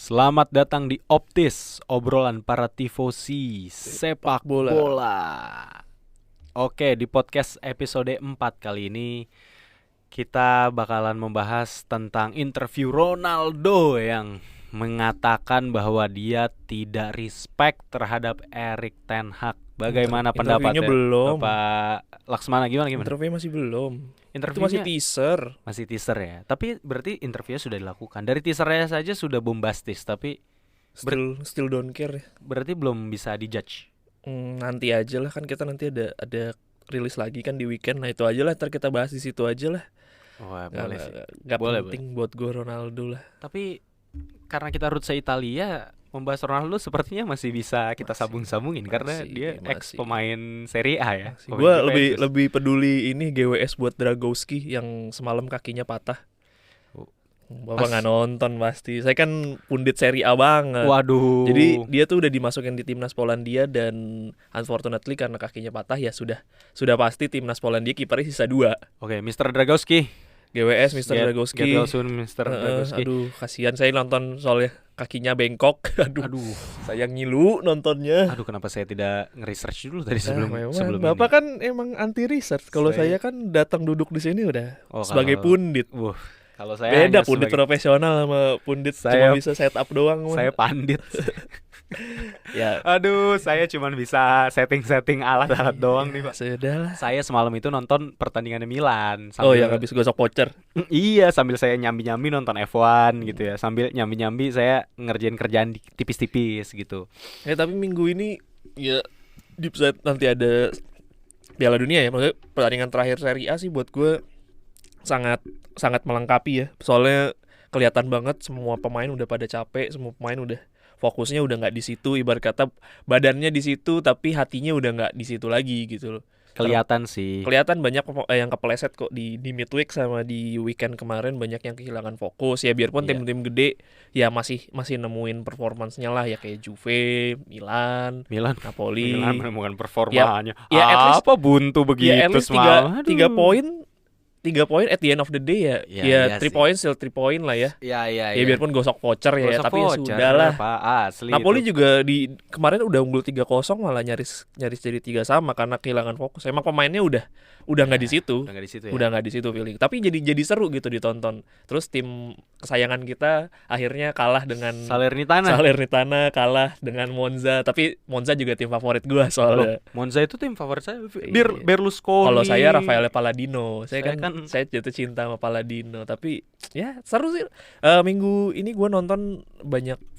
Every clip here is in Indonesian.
Selamat datang di Optis, obrolan para tifosi sepak bola. Oke, di podcast episode 4 kali ini kita bakalan membahas tentang interview Ronaldo yang mengatakan bahwa dia tidak respect terhadap Erik ten Hag. Bagaimana pendapatnya? Interviewnya belum. Bapak Laksmana gimana? Interview masih belum. Itu Interviewnya masih teaser. masih teaser ya. Tapi berarti interviewnya sudah dilakukan. Dari teasernya saja sudah bombastis, tapi Still don't care ya. berarti belum bisa dijudge. Nanti aja lah, kan kita nanti ada rilis lagi kan di weekend. Nah itu aja lah, ntar kita bahas di situ aja lah. Wah, Nggak- boleh sih. nggak Boleh, penting buat gue Ronaldo lah. Tapi karena kita roots Italia, membahas Ronaldo sepertinya masih bisa kita Masih, sambung-sambungin karena masih, dia ex masih. pemain Serie A ya. Pemain Gue Juventus. lebih peduli ini GWS buat Dragowski yang semalam kakinya patah. Oh. Bapak nggak nonton pasti. Saya kan pundit Serie A banget. Waduh. Jadi dia tuh udah dimasukin di timnas Polandia dan unfortunately karena kakinya patah ya sudah pasti timnas Polandia kipernya sisa 2. Oke, Mr. Dragowski. GWS Mr. Dragowski. Get well soon, Mr. Dragowski. Aduh, kasihan saya nonton soalnya kakinya bengkok. Aduh, sayang ngilu nontonnya. Aduh, kenapa saya tidak nge-research dulu dari Memang. sebelum Bapak ini? kan emang anti research. Kalau Saya- saya kan datang duduk di sini udah Oh, sebagai kalau- pundit. Kalau saya hanya Beda pundit sebagai- profesional sama pundit Saya- cuma bisa setup doang. mah. saya pandit. Ya, Aduh, saya cuma bisa setting-setting alat-alat doang nih, Pak. sudah lah. Saya semalam itu nonton pertandingannya Milan Oh, yang habis gosok voucher. Iya, sambil saya nyambi-nyambi nonton F1 gitu ya. Sambil nyambi-nyambi saya ngerjain kerjaan tipis-tipis gitu. Ya tapi minggu ini ya di saat nanti ada Piala Dunia ya, maksudnya pertandingan terakhir Serie A sih buat gue sangat melengkapi ya. Soalnya kelihatan banget semua pemain udah pada capek, semua pemain udah fokusnya udah nggak di situ, ibarat kata badannya di situ tapi hatinya udah nggak di situ lagi gitu loh. Kelihatan sih. Kelihatan banyak yang kepeleset kok di midweek sama di weekend kemarin, banyak yang kehilangan fokus ya, biarpun Iya. tim-tim gede ya masih nemuin performancenya lah ya, kayak Juve, Milan, Napoli. Milan menemukan performanya. Ya, at least- Apa buntu begitu Ya at least semalam? 3 Aduh. 3 poin at the end of the day ya. Ya, Ya iya 3 sih. poin still 3 poin lah ya. Ya. Ya biarpun gosok voucher ya, Gosok tapi ya voucher, sudah lah. Pak, asli Napoli itu. juga di kemarin udah unggul 3-0 malah nyaris jadi 3 sama karena kehilangan fokus. Emang pemainnya udah nggak di situ. Udah nggak di situ ya. Udah nggak di situ feeling. Tapi jadi seru gitu ditonton. Terus tim kesayangan kita akhirnya kalah dengan Salernitana kalah dengan Monza. Tapi Monza juga tim favorit gua soalnya. Monza itu tim favorit saya. Iya. Berlusconi. Kalau saya Rafael Palladino, saya Saya kan kan- saya jatuh cinta sama Palladino. Tapi ya seru sih. Minggu ini gue nonton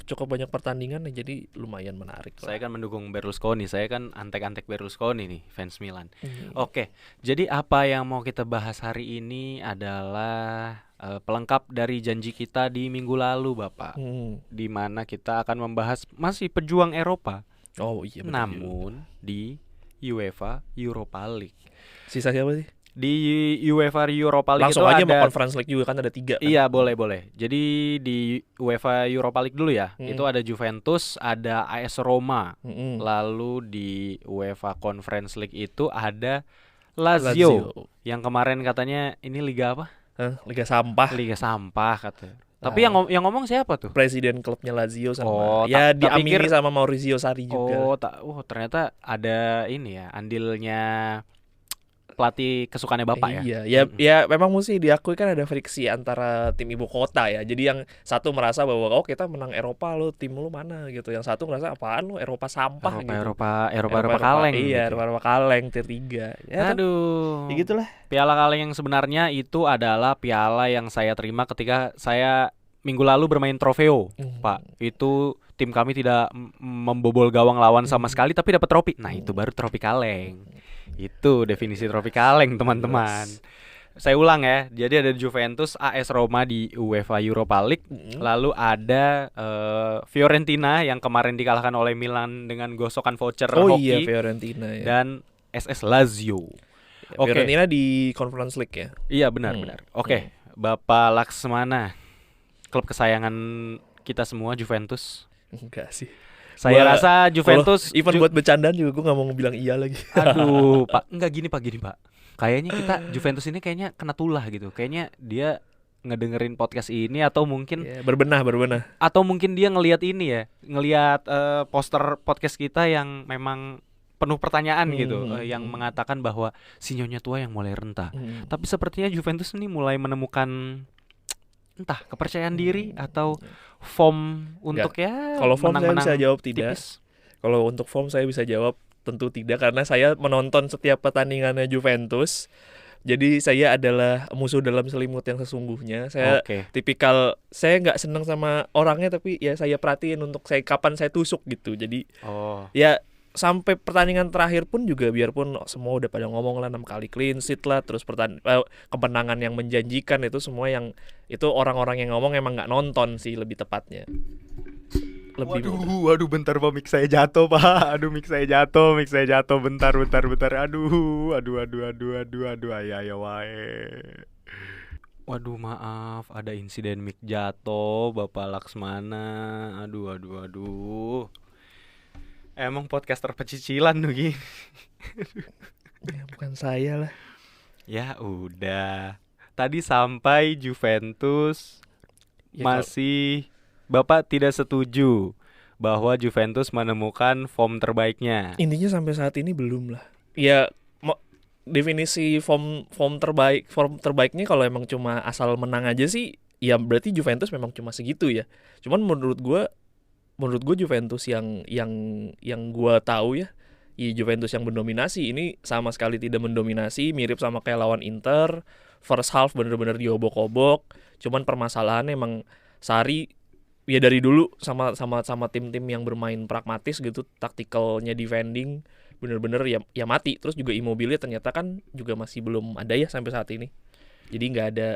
cukup banyak pertandingan ya, jadi lumayan menarik. Saya kan mendukung Berlusconi. Saya kan antek-antek Berlusconi nih, fans Milan. Hmm. Oke, jadi apa yang mau kita bahas hari ini adalah pelengkap dari janji kita di minggu lalu, Bapak. Di mana kita akan membahas masih pejuang Eropa, Oh iya. betul. namun di UEFA Europa League. Sisa siapa sih? Di UEFA Europa League Langsung itu aja ada. mau Conference League juga kan ada 3 kan? Iya, boleh. Jadi di UEFA Europa League dulu ya. Hmm. Itu ada Juventus, ada AS Roma. Mm-mm. Lalu di UEFA Conference League itu ada Lazio. Yang kemarin katanya ini liga apa? Liga sampah. Liga sampah katanya. Tapi yang ngomong siapa tuh? Presiden klubnya Lazio sama Oh, ya tak diamini pikir- sama Maurizio Sarri juga. Ternyata ada ini ya, andilnya pelatih kesukaannya Bapak ya. Iya, ya memang mesti diakui kan ada friksi antara tim ibu kota ya. Jadi yang satu merasa bahwa oh kita menang Eropa, lo tim lu mana gitu. Yang satu merasa apaan lo Eropa sampah gitu. Eropa kaleng. Iya, gitu. Eropa kaleng tier 3. Ya, Aduh. ya gitulah. Piala kaleng yang sebenarnya itu adalah piala yang saya terima ketika saya minggu lalu bermain trofeo, Pak. Itu tim kami tidak membobol gawang lawan sama sekali tapi dapat trofi. Nah, itu baru trofi kaleng. Itu definisi trofi kaleng, teman-teman. Saya ulang ya. Jadi ada Juventus, AS Roma di UEFA Europa League. Lalu ada Fiorentina yang kemarin dikalahkan oleh Milan dengan gosokan voucher Oh hoki. iya, Fiorentina ya. Dan SS Lazio. Oke. Fiorentina di Conference League ya. Iya, benar. Oke, Bapak Laksmana, klub kesayangan kita semua Juventus. Enggak sih. Saya Gua- rasa Juventus Even buat bercandaan juga gue gak mau bilang iya lagi. Aduh, Pak, enggak gini Pak. Kayaknya kita Juventus ini kayaknya kena tulah gitu. Kayaknya dia ngedengerin podcast ini atau mungkin Ya, berbenah. dia ngelihat ini ya, ngelihat poster podcast kita yang memang penuh pertanyaan gitu, yang mengatakan bahwa si Nyonya Tua yang mulai renta. Tapi sepertinya Juventus ini mulai menemukan entah kepercayaan diri atau form untuk ya Kalau form saya menang-menang bisa jawab tidak. tipis. Kalau untuk form saya bisa jawab tentu tidak, karena saya menonton setiap pertandingannya Juventus. Jadi saya adalah musuh dalam selimut yang sesungguhnya. Saya Oke. tipikal, saya nggak senang sama orangnya, tapi ya saya perhatiin untuk saya kapan saya tusuk gitu. Jadi Oh. ya sampai pertandingan terakhir pun juga, biarpun semua udah pada ngomong lah 6 kali clean sheet lah, terus kemenangan yang menjanjikan, itu semua yang itu orang-orang yang ngomong emang nggak nonton sih lebih tepatnya. Waduh, bentar Pak, mic saya jatuh Pak. Aduh, mic saya jatuh. Bentar. Aduh, ayo wae. Waduh, maaf, ada insiden mic jatuh, Bapak Laksmana. Aduh. Emang podcaster pecicilan tuh gini. Ya, bukan saya lah. Ya udah. Tadi sampai Juventus Ya, masih Bapak tidak setuju bahwa Juventus menemukan form terbaiknya. intinya sampai saat ini belum lah. Ya definisi form terbaiknya kalau emang cuma asal menang aja sih, ya berarti Juventus memang cuma segitu ya. Cuman menurut gue Juventus yang gue tahu ya Juventus yang mendominasi ini sama sekali tidak mendominasi, mirip sama kayak lawan Inter. First half bener-bener diobok-obok. Cuman permasalahannya emang Sarri ya dari dulu sama tim-tim yang bermain pragmatis gitu, taktikalnya defending bener-bener ya mati. Terus juga Immobile ternyata kan juga masih belum ada ya sampai saat ini. Jadi nggak ada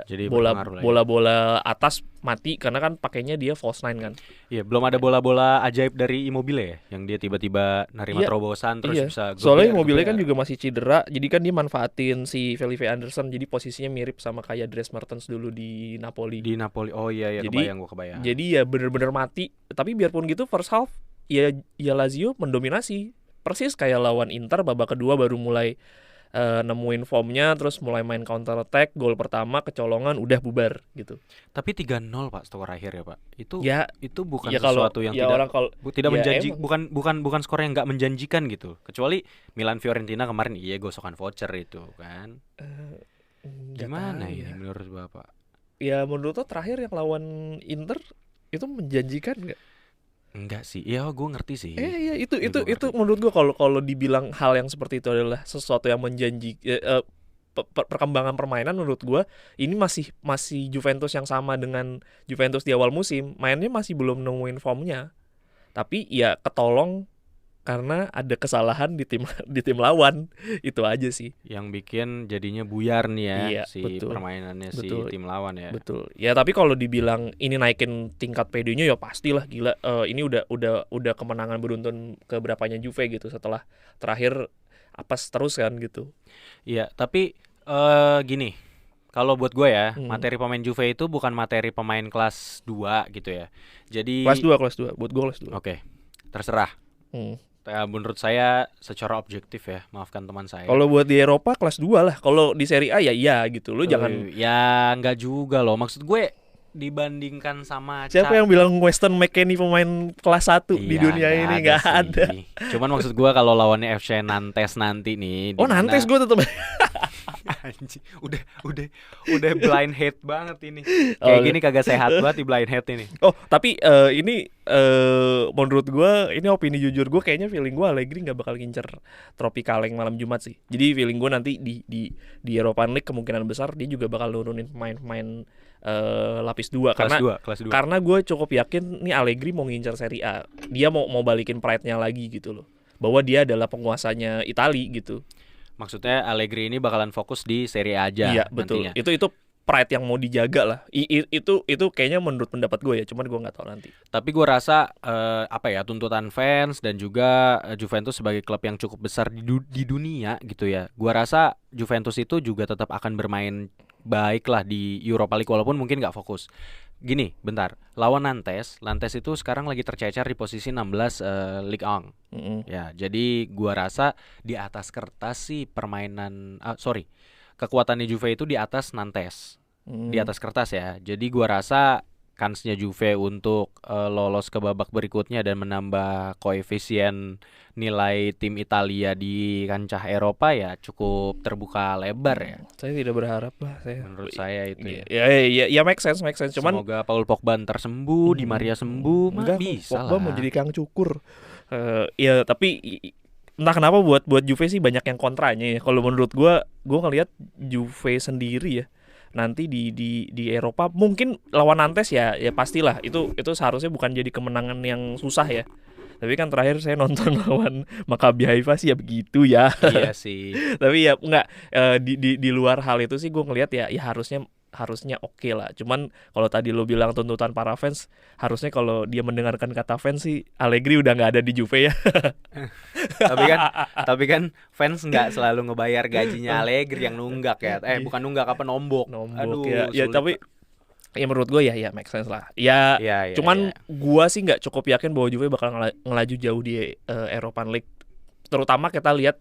bola atas mati karena kan pakainya dia false nine kan. Iya, belum ada bola-bola ajaib dari Immobile ya, yang dia tiba-tiba nerima terobosan terus bisa soalnya Immobile kan juga masih cedera, jadi kan dia manfaatin si Felipe Anderson, jadi posisinya mirip sama kayak Dries Mertens dulu di Napoli. Oh iya, jadi, kebayang. Jadi ya bener-bener mati. Tapi biarpun gitu first half ya Lazio mendominasi persis kayak lawan Inter, babak kedua baru mulai nemuin formnya, terus mulai main counter attack, gol pertama kecolongan udah bubar gitu. Tapi 3-0 Pak skor akhir ya Pak. Itu bukan ya sesuatu yang tidak menjanjikan, bukan skor yang nggak menjanjikan gitu. Kecuali Milan Fiorentina kemarin gosokan voucher itu kan. Gimana ini menurut Bapak? Ya menurut lo terakhir yang lawan Inter itu menjanjikan nggak? Enggak sih, iya gue ngerti sih. Itu menurut gue kalau dibilang hal yang seperti itu adalah sesuatu yang menjanjikan, perkembangan permainan, menurut gue ini masih Juventus yang sama dengan Juventus di awal musim, mainnya masih belum nemuin formnya, tapi ya ketolong karena ada kesalahan di tim lawan. Itu aja sih yang bikin jadinya buyar nih ya. Iya, betul. Permainannya si tim lawan ya. Betul. Ya tapi kalau dibilang ini naikin tingkat PD-nya ya pastilah gila. Ini udah kemenangan beruntun ke berapanya Juve gitu setelah terakhir apes terus kan gitu. Iya, tapi gini. Kalau buat gue ya, materi pemain Juve itu bukan materi pemain kelas 2 gitu ya. Jadi kelas 2. Buat gue kelas 2. Oke. Terserah. Menurut saya secara objektif ya, maafkan teman saya. Kalau buat di Eropa kelas 2 lah. Kalau di Serie A ya iya gitu. Lu jangan. Ya enggak juga loh. Maksud gue dibandingkan sama siapa yang bilang Weston McKennie pemain kelas 1 di dunia ini? Enggak ada. Cuman maksud gue kalau lawannya FC Nantes nanti nih. Nantes gue tetap. Anjing, udah blind hate banget ini. Kayak gini kagak sehat banget di blind hate ini. Tapi ini menurut gue, ini opini jujur gue, kayaknya feeling gue Allegri nggak bakal ngincer trofi kaleng malam Jumat sih. Jadi feeling gue nanti di European League kemungkinan besar dia juga bakal nurunin pemain-pemain lapis 2 kelas 2. Karena gue cukup yakin nih Allegri mau ngincer Serie A. Dia mau balikin pride-nya lagi gitu loh. Bahwa dia adalah penguasanya Italia gitu. Maksudnya Allegri ini bakalan fokus di Serie A aja. Iya betul. Nantinya. Itu pride yang mau dijaga lah. Itu kayaknya menurut pendapat gue ya. Cuman gue nggak tahu nanti. Tapi gue rasa tuntutan fans dan juga Juventus sebagai klub yang cukup besar di dunia gitu ya. Gue rasa Juventus itu juga tetap akan bermain baik lah di Europa League walaupun mungkin nggak fokus. Gini, bentar. Lawan Nantes itu sekarang lagi tercecer di posisi 16 Ligue 1. Ya, jadi gua rasa di atas kertas sih kekuatannya Juve itu di atas Nantes. di atas kertas ya. Jadi gua rasa kansnya Juve untuk lolos ke babak berikutnya dan menambah koefisien nilai tim Italia di kancah Eropa ya cukup terbuka lebar ya. Saya tidak berharap lah saya. Menurut saya itu ya. Ya make sense. Cuman Semoga Paul Pogba ntar sembuh, Di Maria sembuh, mah enggak, bisa Pogba lah. mau jadi kang cukur. Ya tapi entah kenapa buat Juve sih banyak yang kontranya ya. Kalau menurut gua ngelihat Juve sendiri ya nanti di Eropa mungkin lawan Nantes ya pastilah itu seharusnya bukan jadi kemenangan yang susah ya. Tapi kan terakhir saya nonton lawan Maccabi Haifa sih ya begitu ya. Iya sih. Tapi ya enggak, di luar hal itu sih gue ngelihat ya harusnya oke lah. Cuman kalau tadi lo bilang tuntutan para fans, harusnya kalau dia mendengarkan kata fans sih Allegri udah nggak ada di Juve ya. tapi kan fans nggak selalu ngebayar gajinya Allegri yang nunggak ya. Bukan nunggak apa nombok. Aduh, ya sulit. tapi ya menurut gue ya make sense lah. Ya, Ya, cuman gue sih nggak cukup yakin bahwa Juve bakal ngelaju jauh di European League. Terutama kita lihat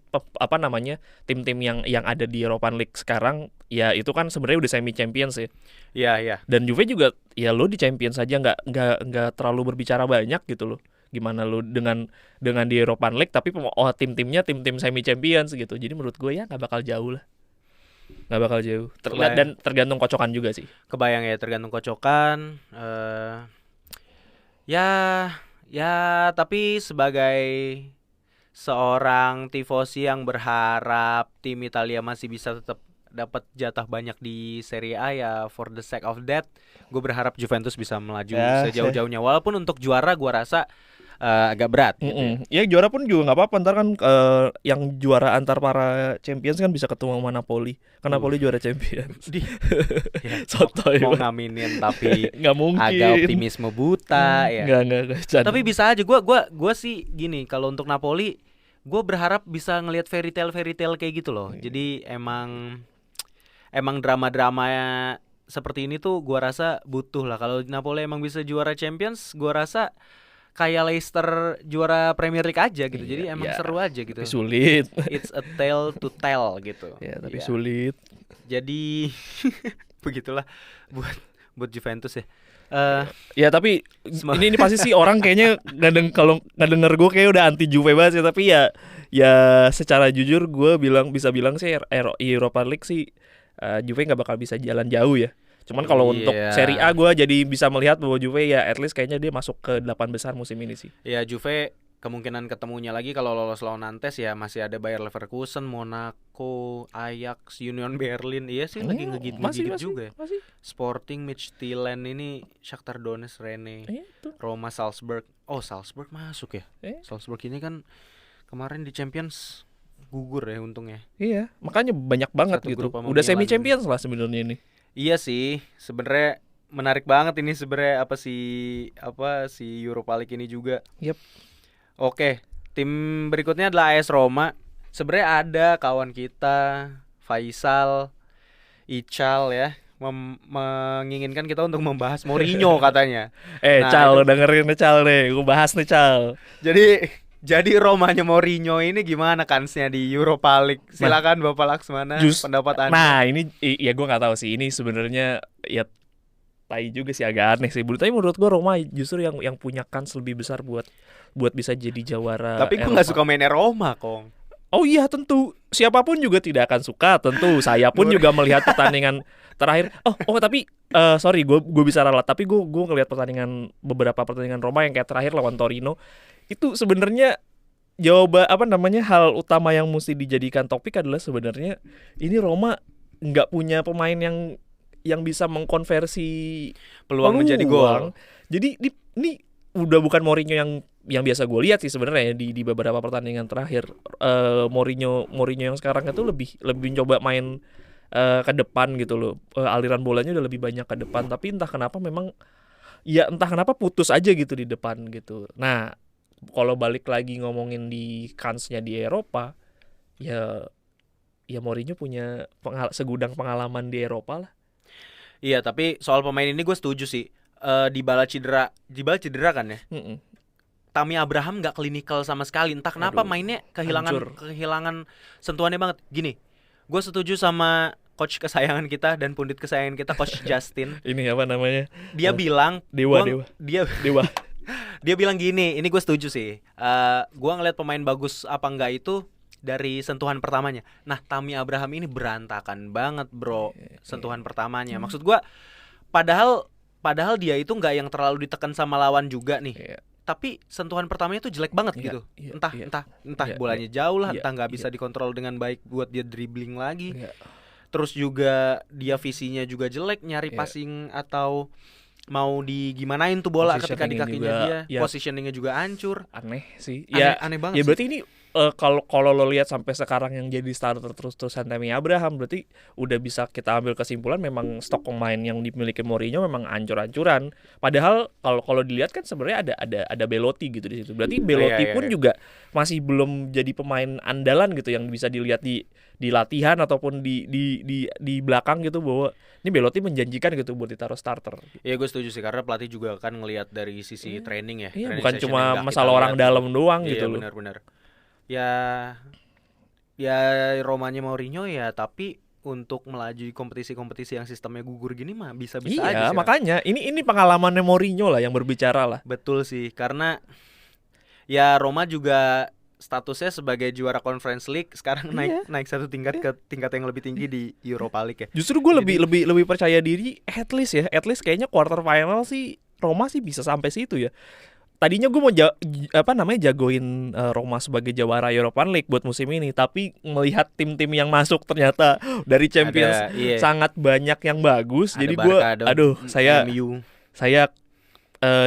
tim-tim yang ada di European League sekarang ya itu kan sebenarnya udah semi champions ya. Iya. Dan Juve juga ya lo di Champions saja nggak terlalu berbicara banyak gitu loh. Gimana lo dengan di European League tapi tim-timnya tim semi champions gitu. Jadi menurut gue ya nggak bakal jauh lah. Nggak bakal jauh. Dan tergantung kocokan juga sih. Kebayang ya, tergantung kocokan. Ya tapi sebagai seorang tifosi yang berharap tim Italia masih bisa tetap dapat jatah banyak di Serie A ya, for the sake of that gue berharap Juventus bisa melaju sejauh-jauhnya. Walaupun untuk juara gue rasa agak berat gitu ya. Juara pun juga nggak apa-apa. Ntar kan yang juara antar para champions kan bisa ketemu sama Napoli. Kan Napoli juara champions. Sotoy mau ngaminin tapi nggak mungkin. Agak optimisme buta ya. Nggak. Tapi bisa aja. Gue sih gini, kalau untuk Napoli gue berharap bisa ngelihat fairy tale kayak gitu loh. Jadi emang drama-drama seperti ini tuh gue rasa butuh lah. Kalau Napoli emang bisa juara Champions, gue rasa kayak Leicester juara Premier League aja gitu. Jadi emang seru aja gitu. Tapi sulit. It's a tale to tell gitu. Ya, tapi sulit. Jadi begitulah buat Juventus ya. Ya tapi ini pasti sih orang kayaknya kalau nggak denger gue kayak udah anti Juve banget ya. Tapi ya secara jujur gue bisa bilang sih Europa League sih Juve nggak bakal bisa jalan jauh ya. Cuman kalau untuk Serie A gue jadi bisa melihat bahwa Juve ya at least kayaknya dia masuk ke 8 besar musim ini sih. Ya Juve kemungkinan ketemunya lagi kalau lolos lawan Nantes ya masih ada Bayer Leverkusen, Monaco, Ajax, Union Berlin. Iya sih lagi ngegigit juga ya. Masih. Sporting, Midtjylland ini, Shakhtar Donetsk, Rennes, Roma, Salzburg. Oh Salzburg masuk ya. Salzburg ini kan kemarin di Champions gugur ya untungnya. Iya, makanya banyak banget gitu. Udah semi champions lah sebenarnya ini. Iya sih, sebenarnya menarik banget ini sebenarnya si Europa League ini juga. Yep. Oke, tim berikutnya adalah AS Roma. Sebenarnya ada kawan kita Faisal, Ical ya, menginginkan kita untuk membahas Mourinho katanya. Cal, dengerin nih Cal nih, gue bahas nih Cal. Jadi Romanya Mourinho ini gimana kansnya di Europa League? Silakan Bapak Laksmana, pendapat Anda. Nah ini ya gue nggak tahu sih, ini sebenarnya ya tai juga sih, agak aneh sih. Tapi menurut gue Roma justru yang punya kans lebih besar buat bisa jadi jawara. Tapi gue nggak suka mainnya Roma, Kong. Oh iya tentu, siapapun juga tidak akan suka. Tentu saya pun juga melihat pertandingan terakhir. Tapi sorry gue bisa ralat. Tapi gue ngelihat beberapa pertandingan Roma yang kayak terakhir lawan Torino. Itu sebenarnya hal utama yang mesti dijadikan topik adalah sebenarnya ini Roma nggak punya pemain yang bisa mengkonversi peluang menjadi gol. Jadi ini udah bukan Mourinho yang biasa gue lihat sih sebenarnya di beberapa pertandingan terakhir. Mourinho yang sekarang itu lebih coba main ke depan gitu loh. Aliran bolanya udah lebih banyak ke depan, tapi entah kenapa putus aja gitu di depan gitu. Nah, kalau balik lagi ngomongin di kansnya di Eropa, ya Mourinho punya segudang pengalaman di Eropa lah. Iya, tapi soal pemain ini gue setuju sih. Dybala cedera kan ya. Tammy Abraham nggak klinikal sama sekali. Entah kenapa mainnya kehilangan sentuhannya banget. Gini, gue setuju sama coach kesayangan kita dan pundit kesayangan kita, Coach Justin. Ini apa namanya? Dia bilang Dewa. dia bilang gini, ini gue setuju sih. Gue ngeliat pemain bagus apa enggak itu dari sentuhan pertamanya. Nah, Tammy Abraham ini berantakan banget, bro. Sentuhan pertamanya. Maksud gue, padahal dia itu nggak yang terlalu ditekan sama lawan juga nih. Tapi sentuhan pertamanya tuh jelek banget gitu. Entah bolanya jauh lah, entah nggak bisa dikontrol dengan baik buat dia dribbling lagi. Terus juga dia visinya juga jelek, nyari passing atau mau digimanain tuh bola ketika di kakinya dia. Positioningnya juga hancur. Aneh sih. Aneh banget. Ya berarti ini kalau lo lihat sampai sekarang yang jadi starter terus-terusan Tammy Abraham, berarti udah bisa kita ambil kesimpulan memang stok pemain yang dimiliki Mourinho memang ancur-ancuran. Padahal kalau dilihat kan sebenarnya ada Belotti gitu di situ. Berarti Belotti pun juga masih belum jadi pemain andalan gitu yang bisa dilihat di latihan ataupun di belakang gitu, bahwa ini Belotti menjanjikan gitu buat ditaruh starter. Iya, gue setuju sih, karena pelatih juga kan ngelihat dari sisi training ya. Iya, bukan cuma masalah orang dalam doang gitu loh. Iya, benar-benar. Ya Romanya Mourinho ya, tapi untuk melaju di kompetisi-kompetisi yang sistemnya gugur gini mah bisa-bisa aja sih. Iya, makanya ini pengalamannya Mourinho lah yang berbicara lah. Betul sih, karena ya Roma juga statusnya sebagai juara Conference League sekarang naik satu tingkat ke tingkat yang lebih tinggi di Europa League ya. Justru gue lebih percaya diri at least kayaknya quarter final sih Roma sih bisa sampai situ ya. Tadinya gue mau jagoin Roma sebagai juara Europa League buat musim ini, tapi melihat tim-tim yang masuk ternyata dari Champions sangat banyak yang bagus. Ada, jadi gue saya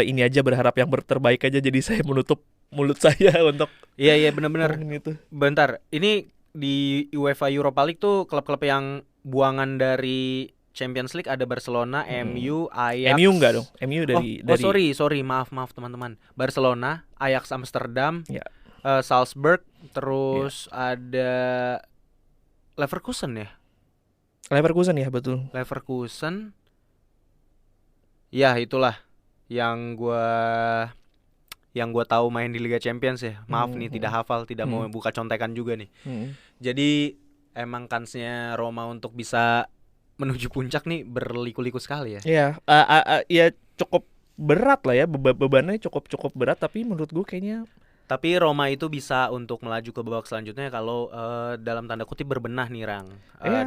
ini aja berharap yang terbaik aja, jadi saya menutup mulut saya untuk benar-benar itu. Bentar, ini di UEFA Europa League tuh klub-klub yang buangan dari Champions League ada Barcelona, MU, Ajax. MU enggak dong? MU dari sorry, maaf teman-teman. Barcelona, Ajax Amsterdam, Salzburg, terus ada Leverkusen ya? Leverkusen ya, betul. Leverkusen. Ya, itulah yang gua tahu main di Liga Champions ya. Maaf nih tidak hafal, tidak mau buka contekan juga nih. Jadi emang kansnya Roma untuk bisa menuju puncak nih berliku-liku sekali ya. Iya, ya cukup berat lah ya, bebannya cukup berat, tapi menurut gue kayaknya. Tapi Roma itu bisa untuk melaju ke babak selanjutnya kalau dalam tanda kutip berbenah nih Rang.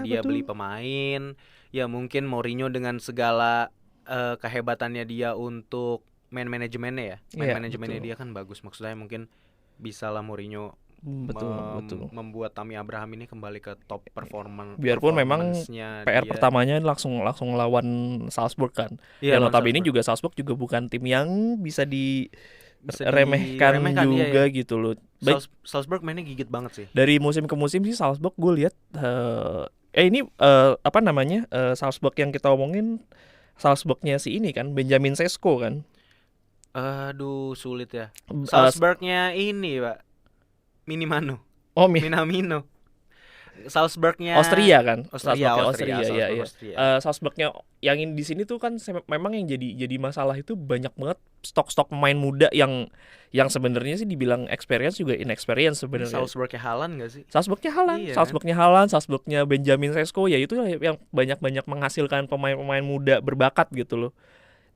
Dia betul. Beli pemain, ya mungkin Mourinho dengan segala kehebatannya dia untuk manajemennya ya. Manajemennya dia kan bagus, maksudnya mungkin bisa lah Mourinho membuat Tammy Abraham ini kembali ke top performance. Biarpun memang PR pertamanya langsung lawan Salzburg kan. Yang notabene juga Salzburg juga bukan tim yang bisa diremehkan juga gitu loh. Salzburg mainnya gigit banget sih. Dari musim ke musim sih Salzburg gue lihat Salzburg yang kita omongin Salzburgnya si ini kan Benjamin Sesko kan. Aduh sulit ya. Salzburgnya ini Pak Minamino. Salzburgnya Austria kan? Austria. Salzburgnya yang di sini tuh kan memang yang jadi masalah itu banyak banget stok pemain muda yang sebenarnya sih dibilang experience juga inexperience sebenarnya. Salzburgnya Haaland enggak sih? Salzburgnya Haaland, Salzburgnya Benjamin Sesko, ya itu yang banyak menghasilkan pemain-pemain muda berbakat gitu loh.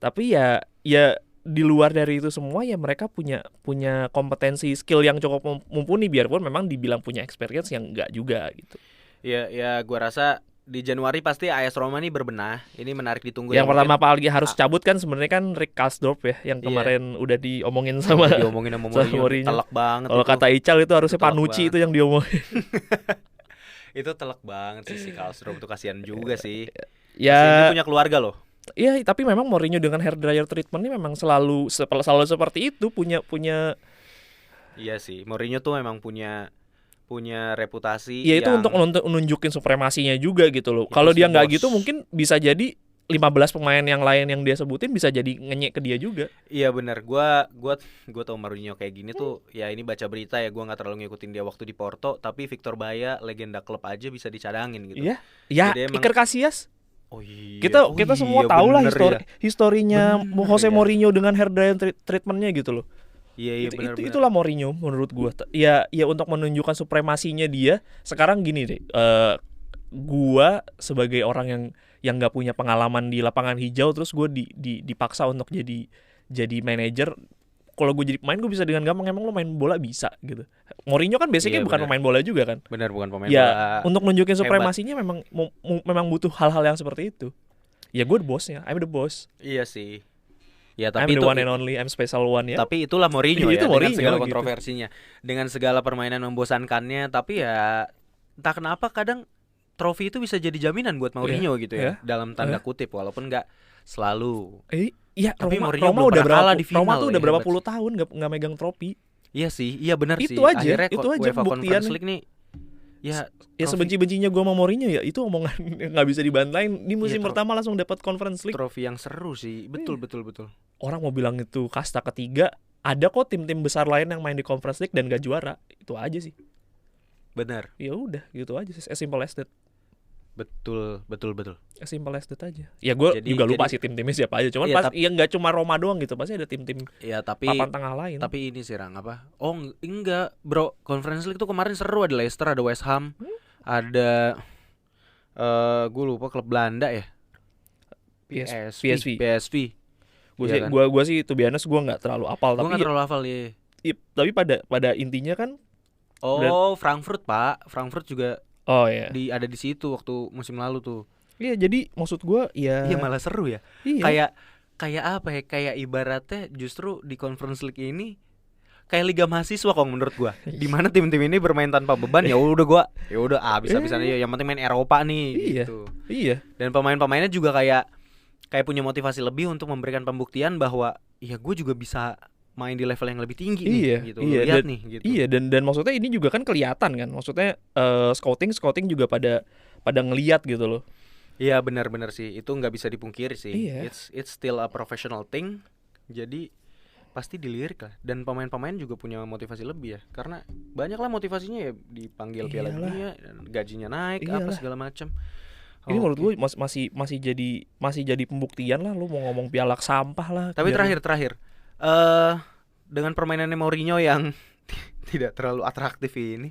Tapi ya di luar dari itu semua ya mereka punya kompetensi skill yang cukup mumpuni, biarpun memang dibilang punya experience yang enggak juga gitu. Ya gua rasa di Januari pasti AS Roma nih berbenah. Ini menarik ditunggu. Yang pertama apalagi harus cabut kan sebenarnya kan Rick Karsdorp ya, yang kemarin udah diomongin sama Mourinho. Telak banget. Kalau kata Ical itu harusnya Panucci itu yang diomongin. Itu telak banget sih si Karsdorp, itu kasihan juga sih. Ya, dia punya keluarga loh. Iya, tapi memang Mourinho dengan hair dryer treatment ini memang selalu seperti itu, punya. Iya sih, Mourinho tuh memang punya reputasi. Ya itu untuk nunjukin supremasinya juga gitu loh. Kalau dia nggak gitu mungkin bisa jadi 15 pemain yang lain yang dia sebutin bisa jadi ngenyek ke dia juga. Iya benar. Gua tahu Mourinho kayak gini tuh ya, ini baca berita ya, gua nggak terlalu ngikutin dia waktu di Porto, tapi Victor Baia legenda klub aja bisa dicadangin gitu. Iya. Ya, Iker Casillas. Oh iya. Kita semua tahu lah historinya Jose Mourinho dengan hair dryer treatmentnya gitu loh. Iya benar. Itulah Mourinho menurut gua. Ya untuk menunjukkan supremasinya dia. Sekarang gini deh. gua sebagai orang yang nggak punya pengalaman di lapangan hijau, terus gue dipaksa untuk jadi manajer. Kalau gue jadi pemain gue bisa dengan gampang, emang lo main bola bisa gitu. Mourinho kan basicnya Iya, bukan benar. pemain bola juga kan. Benar, bukan pemain Ya bola. untuk nunjukin hebat. supremasinya memang butuh hal-hal yang seperti itu. Ya gue the bossnya, I'm the boss. Iya sih. Ya I'm tapi the itu one and only, I'm special one ya. tapi itulah Mourinho ya, Itu dengan Mourinho segala gitu. kontroversinya, dengan segala permainan membosankannya, tapi ya entah kenapa kadang trofi itu bisa jadi jaminan buat Mourinho gitu ya, dalam tanda kutip, walaupun nggak selalu. Iya, Tapi Roma, Mourinho Roma belum udah pernah berapa kalah di Roma final, tuh ya, udah berapa hebat puluh tahun nggak megang trofi. Iya sih, iya benar sih. Itu aja, Akhirnya itu aja UEFA pembuktian. Conference League nih. Ya Ya trofi- sebenci-bencinya gue sama Mourinho ya itu omongan yang nggak bisa dibantain. Di musim Iya, pertama langsung dapat Conference League. trofi yang seru sih. Betul, betul, betul. Orang mau bilang itu kasta ketiga, ada kok tim-tim besar lain yang main di Conference League dan gak juara. Itu aja sih. Benar. Ya udah, gitu aja sih. As simple as that. Betul, betul, betul. As simple as that aja. Ya gue juga lupa sih tim-timnya siapa aja. Cuman Iya, ya nggak cuma Roma doang gitu. Pasti ada tim-tim Ya tapi papan tengah lain. Tapi ini sih Rang apa? Oh enggak bro, Conference League tuh kemarin seru, ada Leicester, ada West Ham, ada gue lupa klub Belanda ya. PSV. PSV. Iya kan? Gue sih to be honest gue nggak terlalu apal. Gue Tapi nggak terlalu hafal ya. tapi pada intinya kan. Oh Frankfurt Pak, Frankfurt juga Oh ya. ada di situ waktu musim lalu tuh. Iya jadi maksud gue ya. Iya malah seru ya. Iya. Kayak apa ya? Kayak ibaratnya justru di Conference League ini kayak liga mahasiswa kok menurut gua. Di mana tim-tim ini bermain tanpa beban, ya udah habis-habisan aja, yang penting main Eropa nih Iya. gitu. Iya. Dan pemain-pemainnya juga kayak punya motivasi lebih untuk memberikan pembuktian bahwa ya gue juga bisa main di level yang lebih tinggi nih gitu. Iya, Lihat dan, nih gitu. Iya dan maksudnya ini juga kan kelihatan kan. Maksudnya scouting juga pada ngelihat gitu loh. Iya benar-benar sih, itu nggak bisa dipungkiri sih. Iya. It's still a professional thing. Jadi pasti dilirik lah. Dan pemain-pemain juga punya motivasi lebih ya. Karena banyak lah motivasinya ya, dipanggil Piala Dunia, gajinya naik, apa segala macam. Ini menurut gue masih jadi pembuktian lah. Lu mau ngomong piala sampah lah. Tapi terakhir dengan permainannya Mourinho yang tidak terlalu atraktif ini,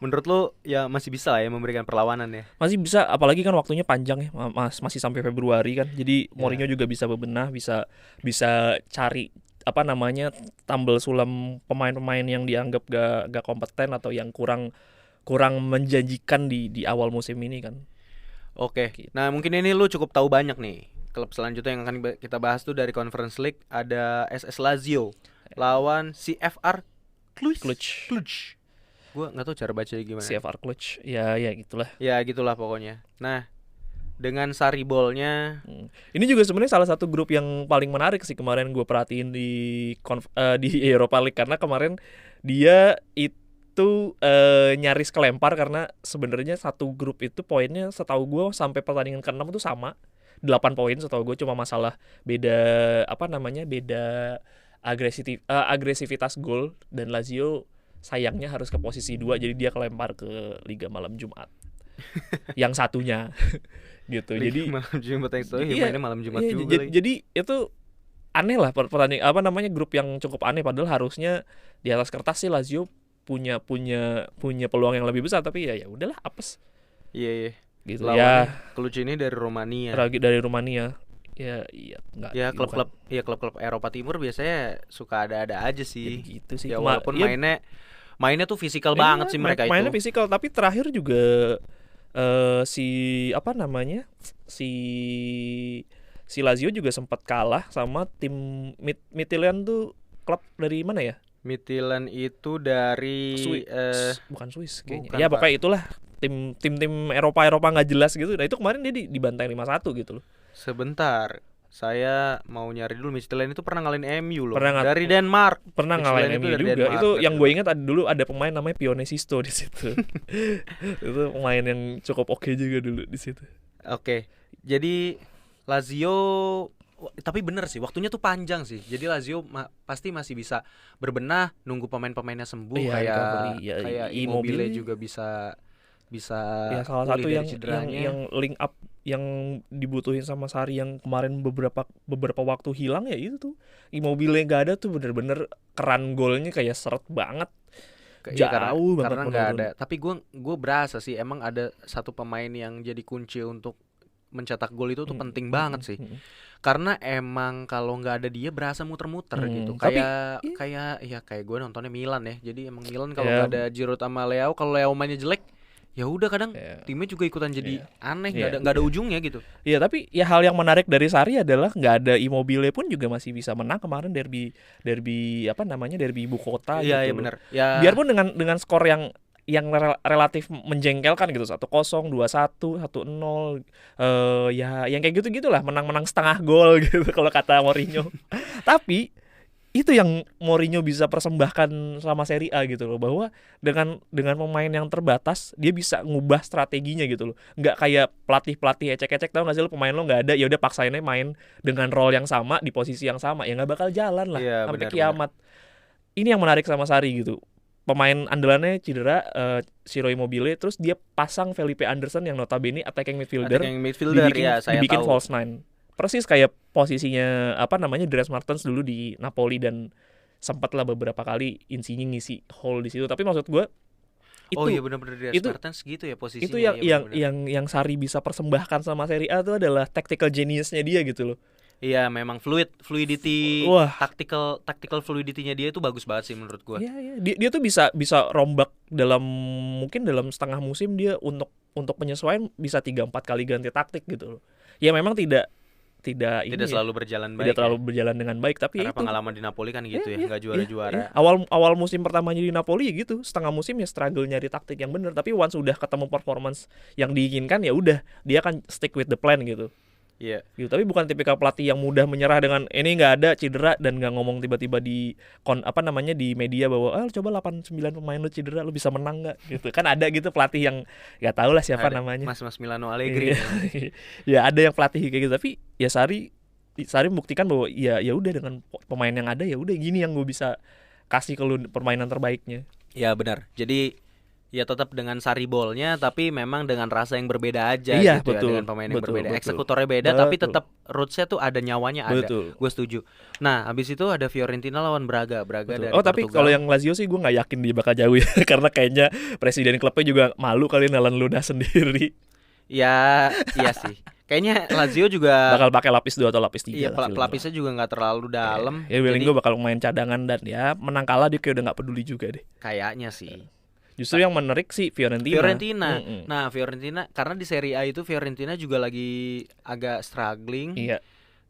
menurut lo ya masih bisa lah ya memberikan perlawanan ya? Masih bisa, apalagi kan waktunya panjang ya, masih sampai Februari kan. Jadi Mourinho juga bisa bebenah, bisa cari apa namanya tambal sulam pemain-pemain yang dianggap gak kompeten atau yang kurang menjanjikan di awal musim ini kan. Oke. Nah mungkin ini lu cukup tahu banyak nih. Klub selanjutnya yang akan kita bahas tuh dari Conference League ada SS Lazio lawan CFR Cluj. Gue nggak tahu cara bacanya gimana. CFR Cluj, ya gitulah. Ya gitulah pokoknya. Nah dengan Sarribolnya, ini juga sebenarnya salah satu grup yang paling menarik sih kemarin gue perhatiin di Europa League, karena kemarin dia itu nyaris kelempar karena sebenarnya satu grup itu poinnya setahu gue sampai pertandingan ke-6 itu sama 8 poin setahu gue, cuma masalah beda agresivitas gol, dan Lazio sayangnya harus ke posisi 2 jadi dia kelempar ke Liga Malam Jumat. Yang satunya gitu. Jadi malam Jumat mainnya malam Jumat juga lagi. Jadi itu aneh lah pertandingan grup yang cukup aneh, padahal harusnya di atas kertas sih Lazio punya peluang yang lebih besar, tapi ya udahlah apes. Iya. Gitu lawannya Cluj ini dari Rumania. Ya iya enggak. Ya klub-klub Eropa Timur biasanya suka ada-ada aja sih. Gitu sih. Ya walaupun mainnya tuh fisikal banget sih mereka itu. Mainnya fisikal, tapi terakhir juga si Lazio juga sempat kalah sama tim Midtjylland tuh, klub dari mana ya? Midtjylland itu dari bukan Swiss kayaknya. Bukan, ya pokoknya itulah tim Eropa nggak jelas gitu. Nah itu kemarin dia dibantai 5-1 gitu loh. Sebentar, saya mau nyari dulu. Midtjylland itu pernah ngalahin MU loh. Pernah dari Denmark. Pernah ngalahin MU juga. Denmark, itu yang gue ingat dulu ada pemain namanya Pione Sisto di situ. Itu pemain yang cukup oke juga dulu di situ. Oke. Jadi Lazio, tapi bener sih waktunya tuh panjang sih. Jadi Lazio pasti masih bisa berbenah, nunggu pemain-pemainnya sembuh, kayak Immobile juga bisa ya, salah satu yang link up yang dibutuhin sama Sarri yang kemarin beberapa waktu hilang ya itu tuh. Immobile nggak ada tuh bener-bener keran golnya kayak seret banget. jauh banget karena nggak menurun. ada. Tapi gue berasa sih emang ada satu pemain yang jadi kunci untuk mencetak gol itu tuh penting banget sih. Karena emang kalau nggak ada dia berasa muter-muter gitu. Tapi Kayak gue nontonnya Milan ya. Jadi emang Milan kalau Ya. nggak ada Giroud sama Leao, kalau Leao mainnya jelek, ya udah kadang Ya. timnya juga ikutan jadi aneh, Ya. nggak ada ujungnya gitu. Ya tapi ya hal yang menarik dari Sarri adalah nggak ada Immobile pun juga masih bisa menang kemarin derby apa namanya derby ibu kota Iya, gitu iya loh. benar. Ya. Biarpun dengan skor yang relatif menjengkelkan gitu 1-0, 2-1, 1-0 ya yang kayak gitu-gitulah menang-menang setengah gol gitu kalau kata Mourinho. Tapi itu yang Mourinho bisa persembahkan sama Serie A gitu loh, bahwa dengan pemain yang terbatas dia bisa ngubah strateginya gitu loh. Nggak kayak pelatih ecek-ecek, tau nggak sih lo pemain lo nggak ada ya udah paksainnya main dengan role yang sama di posisi yang sama, ya nggak bakal jalan lah Iya, sampai benar, kiamat. Ini yang menarik sama Sarri gitu. Pemain andalannya cedera, Ciro Immobile, terus dia pasang Felipe Anderson yang notabene attacking midfielder, Attacking midfielder ya, saya dibikin tahu. false nine. Persis kayak posisinya apa namanya Dries Mertens dulu di Napoli, dan sempatlah beberapa kali Insigne ngisi hole di situ. Tapi maksud gue itu Oh iya benar-benar Dries itu- Mertens gitu ya posisinya. itu yang iya, benar-benar. yang Sarri bisa persembahkan sama Serie A itu adalah tactical geniusnya dia gitu loh. Iya, memang fluidity, Wah. tactical fluidity-nya dia itu bagus banget sih menurut gua. Iya, iya. Dia tuh bisa rombak mungkin dalam setengah musim, dia untuk penyesuaian bisa 3-4 kali ganti taktik gitu loh. Ya memang tidak ini Tidak ya, selalu berjalan baik. tidak terlalu berjalan dengan baik, tapi Karena ya itu pengalaman di Napoli kan gitu ya, nggak iya, juara-juara. iya. Awal musim pertamanya di Napoli ya gitu, setengah musim ya struggle nyari taktik yang benar, tapi once udah ketemu performance yang diinginkan ya udah dia akan stick with the plan gitu. Iya. Gitu. Tapi bukan tipikal pelatih yang mudah menyerah dengan ini nggak ada cedera dan nggak ngomong tiba-tiba di di media bahwa coba 8-9 pemain lu cedera lu bisa menang nggak gitu. Kan ada gitu pelatih yang nggak tahu lah siapa Ada namanya. Mas Milano Allegri. Iya. Ya ada yang pelatih kayak gitu, tapi ya Sarri membuktikan bahwa ya udah dengan pemain yang ada ya udah gini yang gue bisa kasih ke lu permainan terbaiknya. Ya benar. Jadi ya tetap dengan Sarri ball-nya, tapi memang dengan rasa yang berbeda aja Iya, gitu betul, ya, dengan pemain yang betul, berbeda. betul. Eksekutornya beda, tapi Betul. tetap roots-nya tuh ada nyawanya ada. Betul. Gue setuju. Nah, habis itu ada Fiorentina lawan Braga Betul. dari Tapi Portugal. kalau yang Lazio sih gue nggak yakin dia bakal jauh ya karena kayaknya presiden klubnya juga malu kali nelan ludah sendiri. Ya, iya sih. Kayaknya Lazio juga Bakal pakai lapis 2 atau lapis 3. iya pelapisnya juga nggak terlalu dalam. Ya Willing gue bakal main cadangan dan ya menang kalah dia kayak udah nggak peduli juga deh. Kayaknya sih. Justru yang menarik sih Fiorentina. Nah, Fiorentina karena di Serie A itu Fiorentina juga lagi agak struggling. Iya.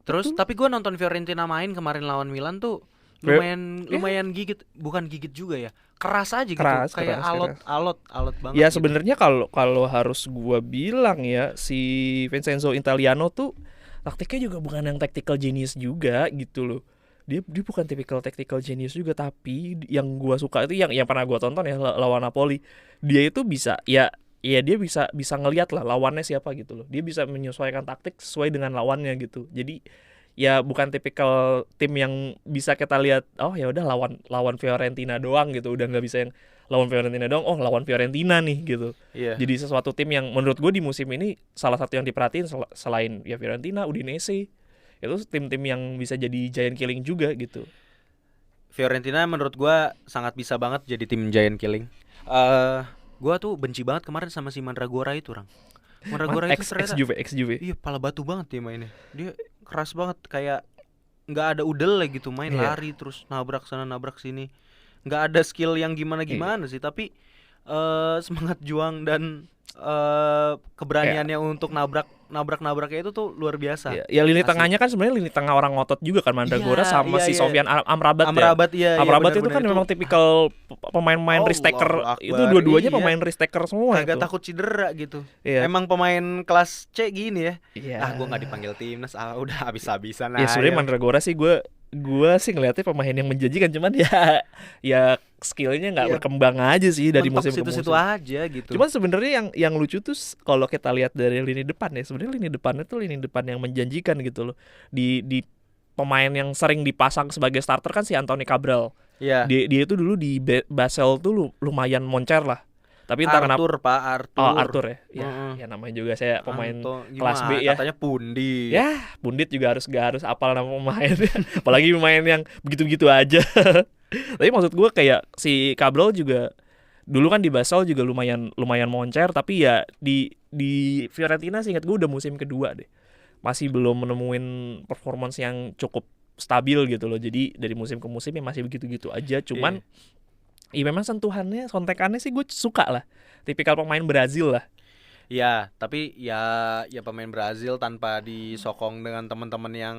Terus tapi gue nonton Fiorentina main kemarin lawan Milan tuh lumayan gigit, bukan gigit juga ya. Keras aja gitu. Keras, Kayak keras. alot banget. Ya gitu. sebenarnya kalau harus gua bilang ya si Vincenzo Italiano tuh taktiknya juga bukan yang tactical genius juga gitu loh. Dia bukan tipikal tactical genius juga, tapi yang gua suka itu yang pernah gua tonton ya lawan Napoli. Dia itu bisa dia bisa ngelihat lah lawannya siapa gitu loh. Dia bisa menyesuaikan taktik sesuai dengan lawannya gitu. Jadi ya bukan tipikal tim yang bisa kita lihat ya udah lawan Fiorentina doang gitu, udah nggak bisa yang lawan Fiorentina doang, lawan Fiorentina nih gitu. Iya. Jadi sesuatu tim yang menurut gue di musim ini salah satu yang diperhatiin selain ya Fiorentina, Udinese, itu tim-tim yang bisa jadi giant killing juga gitu. Fiorentina menurut gua sangat bisa banget jadi tim giant killing. Gua tuh benci banget kemarin sama si Mandragora itu, Rang. Mandragora itu ternyata ex Juve. iya, pala batu banget dia mainnya. Dia keras banget, kayak nggak ada udel lah gitu, main Iya. lari terus nabrak sana nabrak sini. Nggak ada skill yang gimana sih, tapi semangat juang dan keberaniannya untuk nabraknya itu tuh luar biasa. Ya lini Asli. tengahnya kan sebenarnya lini tengah orang ngotot juga kan Mandragora Iya, sama si iya. Sofyan Amrabat ya. Amrabat iya, Amrabat itu benar-benar kan memang tipikal pemain-pemain Allahu risk taker. Akbar, Itu dua-duanya iya. pemain risk taker semua Kagak itu. takut cedera gitu. Iya. Emang pemain kelas C gini ya. Iya. Gue nggak dipanggil timnas, udah habis-habisan Ya sebenarnya aja. Mandragora sih gue sih ngeliatnya pemain yang menjanjikan, cuman ya skillnya nggak Iya. berkembang aja sih dari Mentok musim ke situ-situ musim. aja gitu. Cuman sebenarnya yang lucu tuh kalau kita lihat dari lini depan ya, sebenarnya lini depannya tuh lini depan yang menjanjikan gitu loh. Di pemain yang sering dipasang sebagai starter kan si Anthony Cabral. Iya. Dia itu dulu di Basel tuh lumayan moncer lah. Tapi entah kenapa Arthur. Oh, Arthur ya. Ya, Mm-mm. ya namanya juga saya pemain kelas Gimana? B ya. Katanya Pundi. Ya, Pundit juga gak harus apal nama pemain. Apalagi pemain yang begitu-begitu aja. Tapi maksud gue kayak si Cabral juga dulu kan di Basel juga lumayan moncer, tapi ya di Fiorentina seingat gue udah musim kedua deh. Masih belum menemuin performance yang cukup stabil gitu loh. Jadi dari musim ke musim ya masih begitu-gitu aja. Cuman ya memang sentuhannya, sontekannya sih gue suka lah. Tipikal pemain Brazil lah. Ya, tapi ya pemain Brazil tanpa disokong dengan teman-teman yang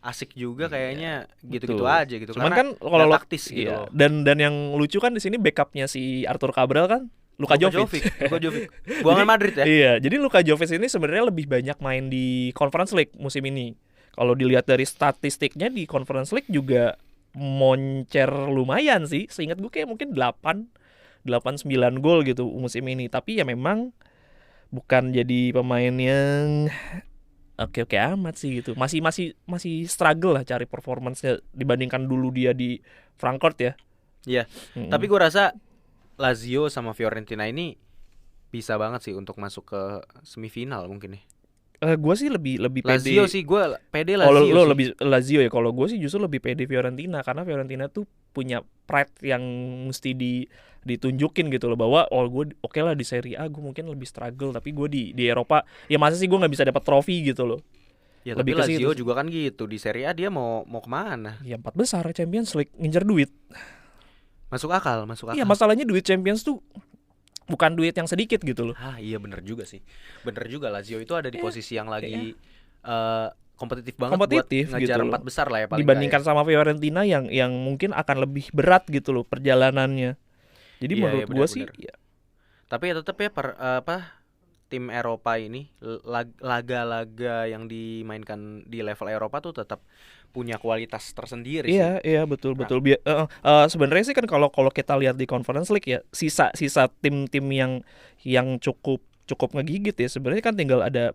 asik juga kayaknya gitu-gitu Betul. aja gitu. Cuman Karena kan kalau nggak taktis gitu iya. loh. Dan yang lucu kan di sini backupnya si Arthur Cabral kan Luka Jovic. Luka Jovic. Buangan Madrid ya. Iya, jadi Luka Jovic ini sebenarnya lebih banyak main di Conference League musim ini. Kalau dilihat dari statistiknya di Conference League juga moncer lumayan sih. Seingat gue kayak mungkin 8 9 gol gitu musim ini. Tapi ya memang bukan jadi pemain yang oke amat sih gitu. Masih struggle lah cari performance-nya dibandingkan dulu dia di Frankfurt ya. Iya. Tapi gue rasa Lazio sama Fiorentina ini bisa banget sih untuk masuk ke semifinal mungkin ya. Gue sih lebih pede. Lazio sih, gue pede Kalau Lazio lo sih. lebih Lazio ya. Kalau gue sih justru lebih pede Fiorentina karena Fiorentina tuh punya pride yang mesti ditunjukin gitu loh, bahwa gue oke lah di Serie A gue mungkin lebih struggle, tapi gue di Eropa ya masa sih gue nggak bisa dapat trofi gitu loh. Ya Lebih tapi ke situ Lazio sih. juga kan gitu, di Serie A dia mau kemana? Ya 4 besar Champions League, ngincer duit. Masuk akal. Iya, masalahnya duit Champions tuh bukan duit yang sedikit gitu loh. Iya bener juga sih. Bener juga, Lazio itu ada di posisi yang lagi kompetitif banget Kompetitif buat ngejar gitu loh. 4 besar lah ya paling Dibandingkan nggak ya. sama Fiorentina yang mungkin akan lebih berat gitu loh perjalanannya. Jadi Iya, menurut gue sih benar-benar. ya, Tapi ya tetap ya tim Eropa ini laga-laga yang dimainkan di level Eropa tuh tetap punya kualitas tersendiri sih. iya betul. Sebenarnya sih kan kalau kita lihat di Conference League ya, sisa tim-tim yang cukup ngegigit ya sebenarnya kan tinggal ada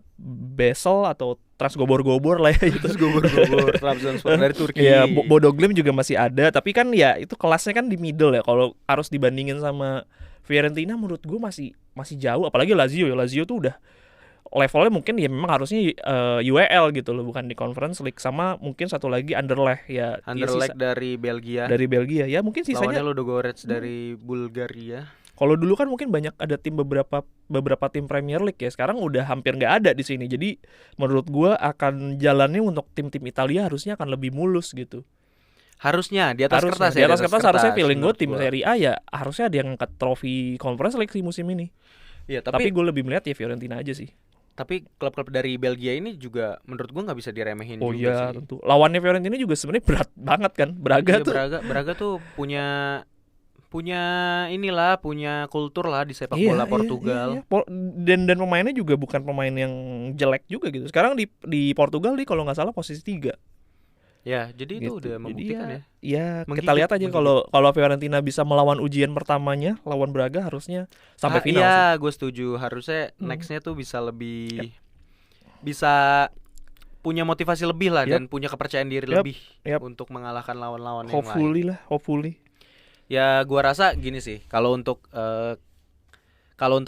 Basel atau Trabzonspor lah ya gitu. Gobor-gobor Trabzonspor dari Turki. Ya Bodo Glimt juga masih ada, tapi kan ya itu kelasnya kan di middle ya. Kalau harus dibandingin sama Fiorentina menurut gue masih jauh, apalagi Lazio ya. Lazio tuh udah levelnya mungkin ya memang harusnya UEL gitu loh, bukan di Conference League. Sama mungkin satu lagi Anderlecht ya. Anderlecht dari Belgia. Dari Belgia ya, mungkin Lawannya sisanya Ludogorets dari Bulgaria. kalau dulu kan mungkin banyak ada tim beberapa tim Premier League ya, sekarang udah hampir nggak ada di sini. Jadi menurut gua akan jalannya untuk tim-tim Italia harusnya akan lebih mulus gitu. Harusnya di atas kertas Di ya. atas kertas harusnya feeling gue menurut tim gua. Serie A ya harusnya ada yang angkat trofi Conference League sih musim ini. Iya, Tapi tapi gue lebih melihat ya Fiorentina aja sih. klub-klub dari Belgia ini juga menurut gua nggak bisa diremehin Oh juga iya sih. tentu. Lawannya Fiorentina juga sebenarnya berat banget kan. Braga Iya, tuh. Braga tuh punya kultur lah di sepak Iya, bola iya, Portugal. iya. Dan pemainnya juga bukan pemain yang jelek juga gitu. Sekarang di Portugal dia kalau nggak salah posisi 3. Ya, jadi itu Gitu. udah Jadi membuktikan ya. ya kita Menggigit, lihat aja kalau Fiorentina bisa melawan ujian pertamanya lawan Braga harusnya sampai final sih. Iya, gue setuju. Harusnya nextnya tuh bisa lebih bisa punya motivasi lebih lah dan punya kepercayaan diri lebih untuk mengalahkan lawan-lawan yang lain. Hopefully. Ya, gua rasa gini sih. Kalau untuk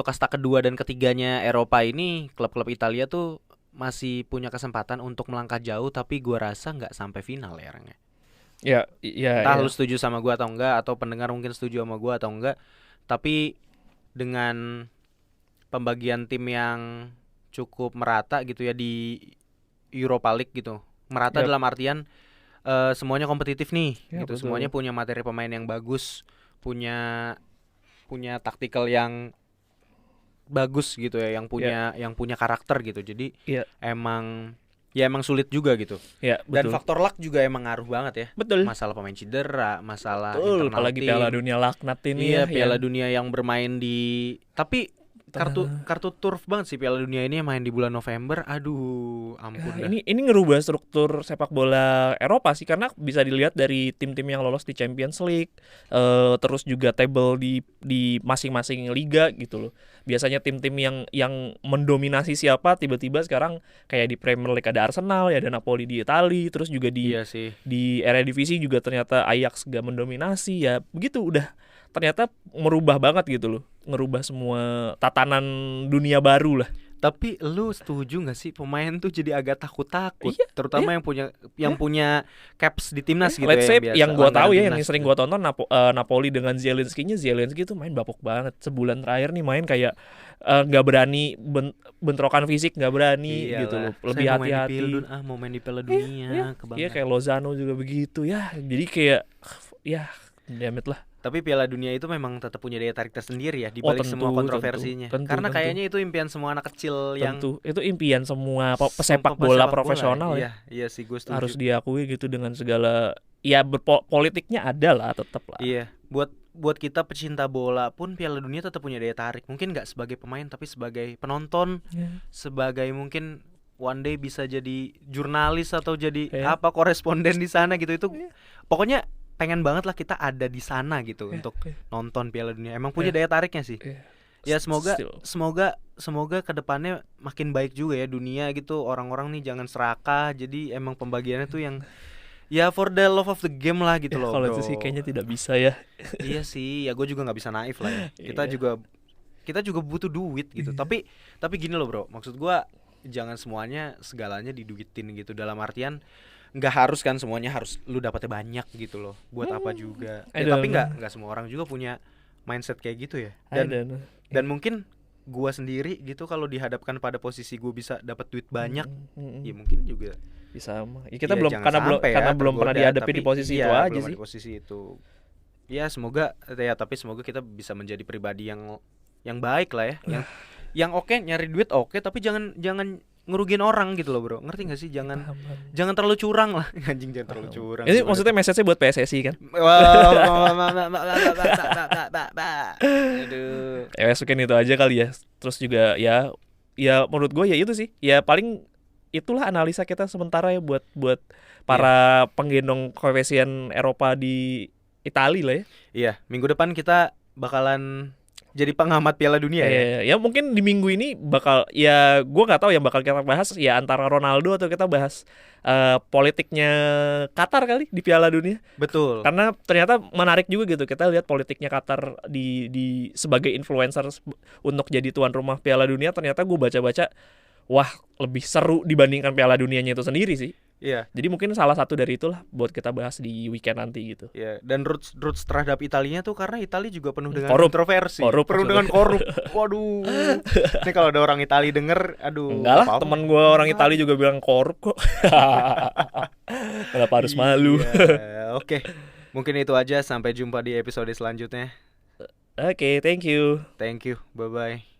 kasta kedua dan ketiganya Eropa ini, klub-klub Italia tuh masih punya kesempatan untuk melangkah jauh, tapi gua rasa nggak sampai final ya orangnya. Ya. Entah lu setuju sama gua atau enggak, atau pendengar mungkin setuju sama gua atau enggak. Tapi dengan pembagian tim yang cukup merata gitu ya di Europa League gitu. Merata dalam artian semuanya kompetitif nih gitu. Betul. Semuanya punya materi pemain yang bagus, punya taktikal yang bagus gitu ya, yang punya karakter gitu. Jadi emang sulit juga gitu. Dan faktor luck juga emang ngaruh banget ya. Betul. Masalah pemain cedera, masalah internal apalagi tim. Piala Dunia laknat ini Iya, Piala Dunia yang bermain di kartu turf banget sih Piala Dunia ini yang main di bulan November. Aduh, ampun dah. Ini ngerubah struktur sepak bola Eropa sih, karena bisa dilihat dari tim-tim yang lolos di Champions League, terus juga table di masing-masing liga gitu loh. Biasanya tim-tim yang mendominasi siapa, tiba-tiba sekarang kayak di Premier League ada Arsenal, ya ada Napoli di Italia, terus juga di Eredivisie juga ternyata Ajax gak mendominasi, ya begitu udah ternyata merubah banget gitu loh, ngerubah semua tatanan dunia baru lah. Tapi lu setuju gak sih pemain tuh jadi agak takut-takut, Iya, terutama yang punya caps di timnas gitu let's ya, say biasa, yang gue tahu ya, yang langganan sering timnas gue tonton Napoli dengan Zielinski-nya. Zielinski tuh main bapuk banget. Sebulan terakhir nih main kayak nggak berani bentrokan fisik, nggak berani Iyalah, gitu loh. saya Lebih mau main di hati-hati. mau main di Piala Iya, Dunia, iya. kebanggaan. Iya, kayak Lozano juga begitu ya. Jadi kayak ya damn it lah. Tapi Piala Dunia itu memang tetap punya daya tarik tersendiri ya di balik semua kontroversinya. tentu. Kayaknya itu impian semua anak kecil yang Tentu, itu impian semua pesepak pesepak bola profesional ya. Iya sih, gue setuju. Harus diakui gitu, dengan segala ya politiknya ada lah, tetap lah. Iya, buat kita pecinta bola pun Piala Dunia tetap punya daya tarik. Mungkin nggak sebagai pemain tapi sebagai penonton, sebagai mungkin one day bisa jadi jurnalis atau jadi koresponden di sana gitu. Itu pokoknya pengen banget lah kita ada di sana gitu untuk nonton Piala Dunia. Emang punya daya tariknya sih. Ya semoga kedepannya makin baik juga ya dunia gitu. Orang-orang nih jangan serakah. Jadi emang pembagiannya tuh yang ya for the love of the game lah gitu loh. Kalau bro. itu sih kayaknya tidak bisa ya. Iya sih, ya gue juga nggak bisa naif lah ya. Kita juga butuh duit gitu. Tapi gini loh bro, maksud gue jangan semuanya segalanya diduitin gitu. Dalam artian nggak harus kan semuanya harus lu dapatnya banyak gitu loh. Buat apa juga? Tapi nggak semua orang juga punya mindset kayak gitu ya. Dan mungkin gue sendiri gitu kalau dihadapkan pada posisi gue bisa dapat duit banyak, ya mungkin juga bisa. Ya, kita karena belum pernah dihadapi di posisi itu aja sih. Di posisi itu. Ya semoga kita bisa menjadi pribadi yang baik lah ya. Yang oke, nyari duit oke, tapi jangan ngerugiin orang gitu loh bro, ngerti gak sih? Jangan terlalu curang lah. Anjing, jangan terlalu curang. Ini maksudnya message-nya buat PSSI kan? Aduh. Mungkin itu aja kali ya. Terus juga ya menurut gue ya itu sih. Ya paling itulah analisa kita sementara ya buat para penggendong koefisien Eropa di Italia lah ya. Iya, minggu depan kita bakalan jadi pengamat Piala Dunia ya. Ya mungkin di minggu ini bakal, ya gue nggak tahu yang bakal kita bahas ya antara Ronaldo atau kita bahas politiknya Qatar kali di Piala Dunia. Betul. Karena ternyata menarik juga gitu kita lihat politiknya Qatar di sebagai influencer untuk jadi tuan rumah Piala Dunia. Ternyata gue baca-baca, wah lebih seru dibandingkan Piala Dunianya itu sendiri sih. Iya. Jadi mungkin salah satu dari itulah buat kita bahas di weekend nanti gitu. Iya. Dan roots terhadap Italinya tuh karena Italia juga penuh dengan kontroversi. Penuh dengan korup. Waduh. Ini kalau ada orang Italia denger, aduh. Enggak lah, teman gue orang Italia juga bilang korup kok. Kenapa harus malu? Oke. Mungkin itu aja. Sampai jumpa di episode selanjutnya. Oke, thank you. Bye bye.